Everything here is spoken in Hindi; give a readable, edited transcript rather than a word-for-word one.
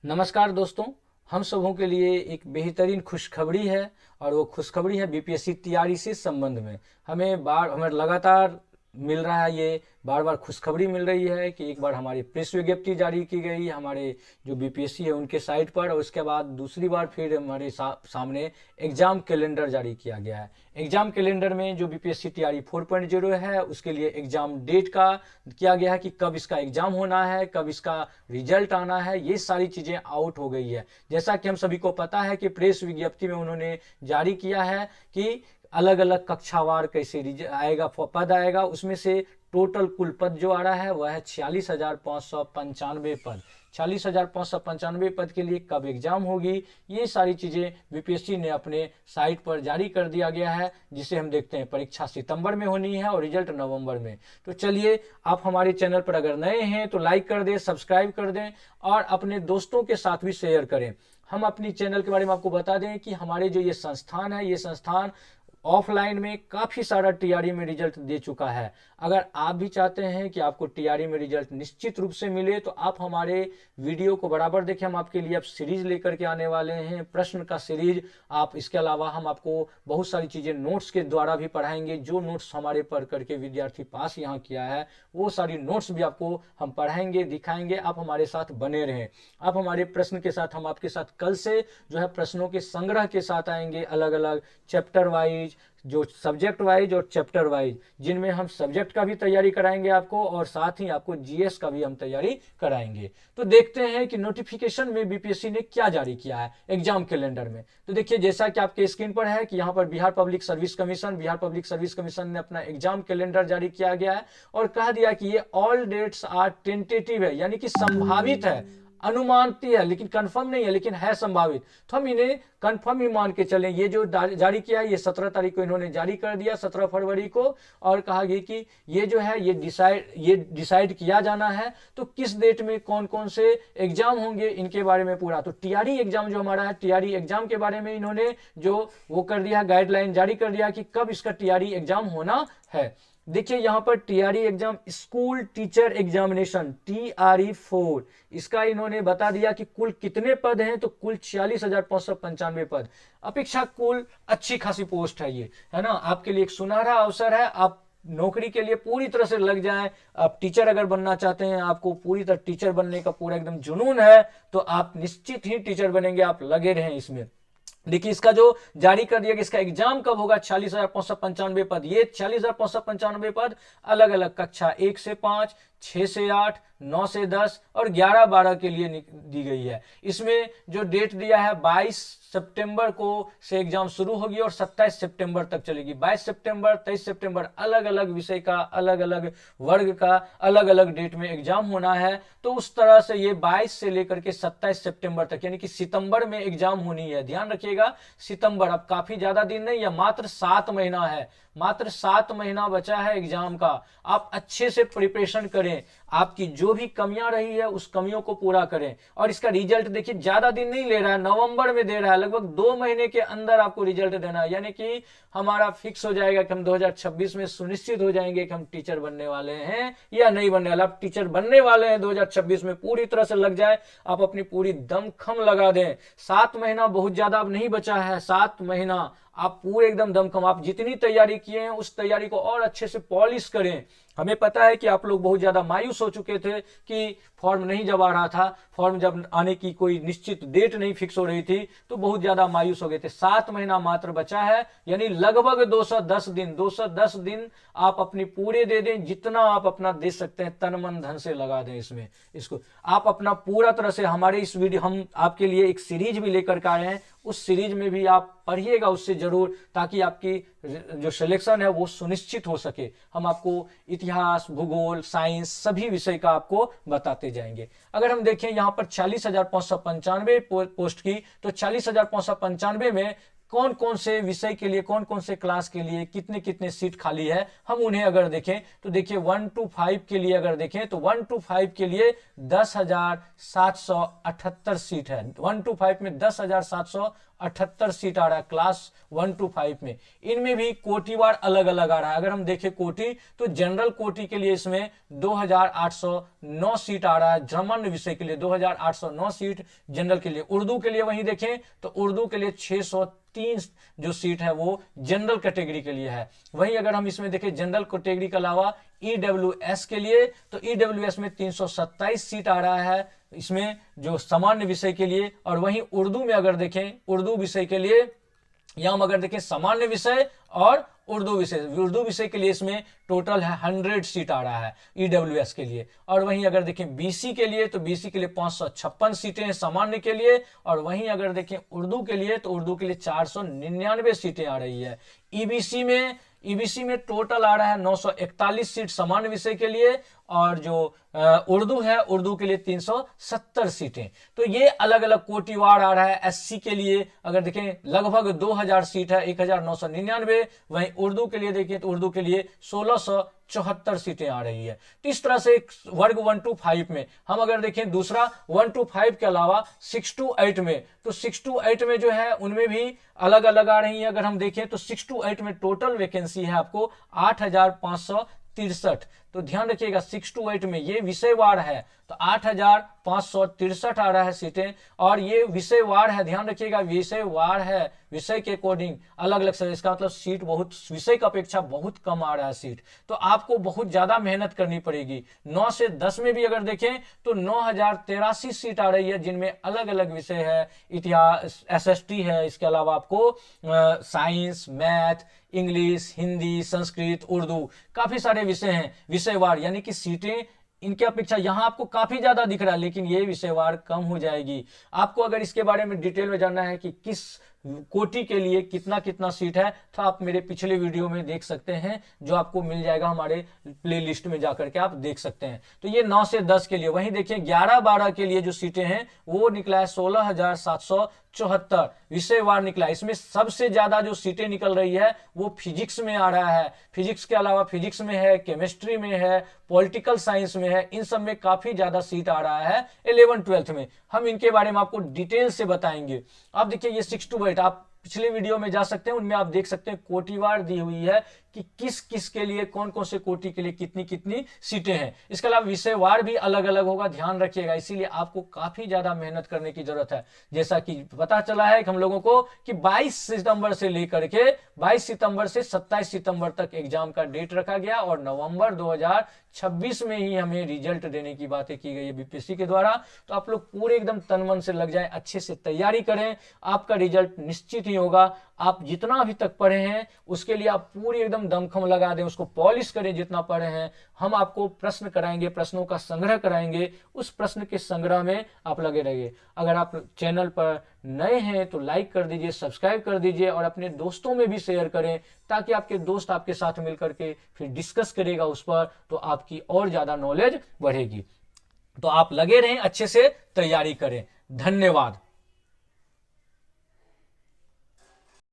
नमस्कार दोस्तों। हम सबों के लिए एक बेहतरीन खुशखबरी है और वो खुशखबरी है बीपीएससी तैयारी से संबंध में। हमें लगातार मिल रहा है, ये बार बार खुशखबरी मिल रही है कि एक बार हमारी प्रेस विज्ञप्ति जारी की गई हमारे जो बीपीएससी है उनके साइट पर, और उसके बाद दूसरी बार फिर हमारे सामने एग्जाम कैलेंडर जारी किया गया है। एग्जाम कैलेंडर में जो बीपीएससी तैयारी 4.0 है उसके लिए एग्जाम डेट का किया गया है कि कब इसका एग्जाम होना है, कब इसका रिजल्ट आना है, ये सारी चीज़ें आउट हो गई है। जैसा कि हम सभी को पता है कि प्रेस विज्ञप्ति में उन्होंने जारी किया है कि अलग अलग कक्षावार कैसे आएगा, पद आएगा, उसमें से टोटल कुल पद जो आ रहा है वह है 46,595 पद। 46,595 पद के लिए कब एग्जाम होगी, ये सारी चीज़ें बीपीएससी ने अपने साइट पर जारी कर दिया गया है, जिसे हम देखते हैं परीक्षा सितंबर में होनी है और रिजल्ट नवंबर में। तो चलिए, आप हमारे चैनल पर अगर नए हैं तो लाइक कर दें, सब्सक्राइब कर दें और अपने दोस्तों के साथ भी शेयर करें। हम अपनी चैनल के बारे में आपको बता दें कि हमारे जो ये संस्थान है, ये संस्थान ऑफलाइन में काफ़ी सारा टीआरई में रिजल्ट दे चुका है। अगर आप भी चाहते हैं कि आपको टीआरई में रिजल्ट निश्चित रूप से मिले तो आप हमारे वीडियो को बराबर देखें। हम आपके लिए अब सीरीज लेकर के आने वाले हैं, प्रश्न का सीरीज। आप इसके अलावा हम आपको बहुत सारी चीज़ें नोट्स के द्वारा भी पढ़ाएंगे। जो नोट्स हमारे पढ़ करके विद्यार्थी पास यहाँ किया है वो सारी नोट्स भी आपको हम पढ़ाएंगे, दिखाएंगे। आप हमारे साथ बने रहें। आप हमारे प्रश्न के साथ, हम आपके साथ कल से जो है प्रश्नों के संग्रह के साथ आएंगे, अलग अलग चैप्टर वाइज, जो सब्जेक्ट वाइज और चैप्टर वाइज, जिनमें हम सब्जेक्ट का भी तैयारी कराएंगे आपको और साथ ही आपको जीएस का भी हम तैयारी कराएंगे। तो देखते हैं कि नोटिफिकेशन में बीपीएससी ने क्या जारी किया है एग्जाम कैलेंडर में। तो देखिए, जैसा कि आपके स्क्रीन पर है कि यहाँ पर बिहार पब्लिक सर्विस कमीशन ने अपना एग्जाम कैलेंडर जारी किया गया है और कह दिया कि ये ऑल डेट्स आर टेंटेटिव है, यानी कि संभावित है, अनुमानती है, लेकिन कंफर्म नहीं है, लेकिन है संभावित। तो हम इन्हें कंफर्म ही मान के चलें। ये जो जारी किया है ये 17 तारीख को इन्होंने जारी कर दिया, 17 फरवरी को, और कहा गया कि ये जो है ये डिसाइड किया जाना है तो किस डेट में कौन कौन से एग्जाम होंगे इनके बारे में पूरा। तो टीआरई एग्जाम जो हमारा है, टीआरई एग्जाम के बारे में इन्होंने जो वो कर दिया, गाइडलाइन जारी कर दिया कि कब इसका टीआरई एग्जाम होना है। देखिए यहाँ पर TRE exam, school teacher examination TRE 4, इसका इन्होंने बता दिया कि कुल कितने पद हैं। तो कुल 46,595 पद। अपेक्षा कुल अच्छी खासी पोस्ट है ये, है ना। आपके लिए एक सुनहरा अवसर है, आप नौकरी के लिए पूरी तरह से लग जाएं। आप टीचर अगर बनना चाहते हैं, आपको पूरी तरह टीचर बनने का पूरा एकदम जुनून है, तो आप निश्चित ही टीचर बनेंगे। आप लगे रहें इसमें। देखिए, इसका जो जारी कर दिया कि इसका एग्जाम कब होगा, 46,595 पद। ये 46,595 पद अलग अलग कक्षा 1 से 5, 6 से 8, 9 से 10 और 11-12 के लिए दी गई है। इसमें जो डेट दिया है 22 सितंबर को से एग्जाम शुरू होगी और 27 सितंबर तक चलेगी। 22 सितंबर, 23 सितंबर, अलग अलग विषय का, अलग अलग वर्ग का अलग अलग डेट में एग्जाम होना है। तो उस तरह से ये 22 से लेकर के 27 सितंबर तक, यानी कि सितंबर में एग्जाम होनी है। ध्यान रखिएगा, सितंबर, अब काफी ज्यादा दिन नहीं है, मात्र 7 महीना है, मात्र 7 महीना बचा है एग्जाम का। आप अच्छे से प्रिपरेशन करें, आपकी जो भी कमियां रही है उस कमियों को पूरा करें। और इसका रिजल्ट देखिए, ज्यादा दिन नहीं ले रहा है, नवंबर में दे रहा है, लगभग 2 महीने के अंदर आपको रिजल्ट देना है। यानी कि हमारा फिक्स हो जाएगा कि हम 2026 में सुनिश्चित हो जाएंगे कि हम टीचर बनने वाले हैं या नहीं बनने वाले। आप टीचर बनने वाले हैं 2026 में, पूरी तरह से लग जाए, आप अपनी पूरी दमखम लगा दें। 7 महीना बहुत ज्यादा अब नहीं बचा है, 7 महीना आप पूरे एकदम दमखम, आप जितनी तैयारी किए हैं उस तैयारी को और अच्छे से पॉलिश करें। हमें पता है कि आप लोग बहुत ज्यादा मायूस हो चुके थे कि फॉर्म नहीं जब आ रहा था, फॉर्म जब आने की कोई निश्चित डेट नहीं फिक्स हो रही थी, तो बहुत ज्यादा मायूस हो गए थे। 7 महीना मात्र बचा है, यानी लगभग 210 दिन आप अपनी पूरे दे दें। जितना आप अपना दे सकते हैं तन मन धन से लगा दें इसमें। इसको आप अपना पूरा तरह से, हमारे इस वीडियो, हम आपके लिए एक सीरीज भी लेकर के आए हैं, उस सीरीज में भी आप पढ़िएगा उससे जरूर, ताकि आपकी जो सिलेक्शन है वो सुनिश्चित हो सके। हम आपको इतिहास, भूगोल, साइंस सभी विषय का आपको बताते जाएंगे। अगर हम देखें यहाँ पर 46,595 पोस्ट की, तो 46,595 में कौन कौन से विषय के लिए, कौन कौन से क्लास के लिए कितने कितने सीट खाली है, हम उन्हें अगर देखें तो देखिए 1 to 5 के लिए अगर देखें तो 1 to 5 के लिए 10,778 सीट है। 1 to 5 में 10,778 सीट आ रहा है क्लास 1 to 5 में। इनमें भी कोटिवार अलग अलग आ रहा है। अगर हम देखें कोटि तो जनरल कोटि के लिए इसमें 2,809 सीट आ रहा है। सामान्य विषय के लिए 2,809 सीट, जनरल के लिए। उर्दू के लिए वहीं देखें तो उर्दू के लिए 603 जो सीट है वो जनरल कैटेगरी के लिए है। वहीं अगर हम इसमें देखें जनरल कैटेगरी के अलावा ईडब्ल्यूएस के लिए तो ईडब्ल्यूएस में 327 सीट आ रहा है इसमें जो सामान्य विषय के लिए। और वहीं उर्दू में अगर देखें, उर्दू विषय के लिए या हम अगर देखें सामान्य विषय और उर्दू विषय के लिए इसमें टोटल है 100 सीट आ रहा है ईडब्ल्यूएस के लिए। और वहीं अगर देखें बीसी के लिए तो बीसी के लिए 556 सीटें हैं सामान्य के लिए। और वहीं अगर देखें उर्दू के लिए तो उर्दू के लिए 499 सीटें आ रही है। ईबीसी में टोटल आ रहा है 941 सीट सामान्य विषय के लिए। और जो उर्दू है उर्दू के लिए 370 सीटें। तो ये अलग अलग कोटिवार आ रहा है। एससी के लिए अगर देखें लगभग 2000 सीट है, 1999। वहीं उर्दू के लिए देखें तो उर्दू के लिए 1674 सीटें आ रही है। तो इस तरह से वर्ग 1 to 5 में हम अगर देखें दूसरा 1 to 5 के अलावा 6 to 8 में, तो 6 to 8 में जो है उनमें भी अलग अलग आ रही है। अगर हम देखें तो 6 to 8 में टोटल वैकेंसी है आपको 8,563। तो ध्यान रखिएगा 6 to 8 में ये विषयवार है तो 8,563 आ रहा है सीटें। और ये विषयवार है, ध्यान रखिएगा विषयवार है, विषय के अकॉर्डिंग अलग अलग। इसका मतलब सीट बहुत विषय की अपेक्षा बहुत कम आ रहा है सीट। तो आपको बहुत ज्यादा मेहनत करनी पड़ेगी। 9 से 10 में भी अगर देखें तो 9,083 सीट आ रही है जिनमें अलग अलग विषय है, इतिहास, एसएसटी है, इसके अलावा आपको science, math, English, Hindi, Sanskrit, Urdu, काफी सारे विषय हैं विषयवार। यानी कि सीटें इनके अपेक्षा यहां आपको काफी ज्यादा दिख रहा है लेकिन ये विषयवार कम हो जाएगी। आपको अगर इसके बारे में डिटेल में जानना है कि किस कोटि के लिए कितना कितना सीट है तो आप मेरे पिछले वीडियो में देख सकते हैं, जो आपको मिल जाएगा हमारे प्लेलिस्ट में जाकर के आप देख सकते हैं। तो ये 9 से 10 के लिए। वहीं देखिए 11-12 के लिए जो सीटें हैं वो निकला है 16,774 विषयवार निकला। इसमें सबसे ज्यादा जो सीटें निकल रही है वो फिजिक्स में आ रहा है। फिजिक्स के अलावा फिजिक्स में है, केमिस्ट्री में है, पॉलिटिकल साइंस में है, इन सब में काफी ज्यादा सीट आ रहा है 11-12 में। हम इनके बारे में आपको डिटेल से बताएंगे। अब देखिए ये 6 to 8 आप पिछले वीडियो में जा सकते हैं, उनमें आप देख सकते हैं कोटिवार दी हुई है कि किस किस के लिए, कौन कौन से कोटि के लिए कितनी कितनी सीटें हैं। इसके अलावा विषयवार भी अलग अलग होगा, ध्यान रखिएगा। इसीलिए आपको काफी ज्यादा मेहनत करने की जरूरत है। जैसा कि पता चला है हम लोगों को कि 22 सितंबर से लेकर के 22 सितंबर से 27 सितंबर तक एग्जाम का डेट रखा गया और नवंबर 2026 में ही हमें रिजल्ट देने की बातें की गई है बीपीएससी के द्वारा। तो आप लोग पूरे एकदम तन मन से लग जाए, अच्छे से तैयारी करें, आपका रिजल्ट निश्चित ही होगा। आप जितना अभी तक पढ़े हैं उसके लिए आप पूरी एकदम दमखम लगा दें, उसको पॉलिश करें जितना पढ़े हैं। हम आपको प्रश्न कराएंगे, प्रश्नों का संग्रह कराएंगे, उस प्रश्न के संग्रह में आप लगे रहिए। अगर आप चैनल पर नए हैं तो लाइक कर दीजिए, सब्सक्राइब कर दीजिए और अपने दोस्तों में भी शेयर करें ताकि आपके दोस्त आपके साथ मिलकर के फिर डिस्कस करेगा उस पर, तो आपकी और ज्यादा नॉलेज बढ़ेगी। तो आप लगे रहें, अच्छे से तैयारी करें। धन्यवाद।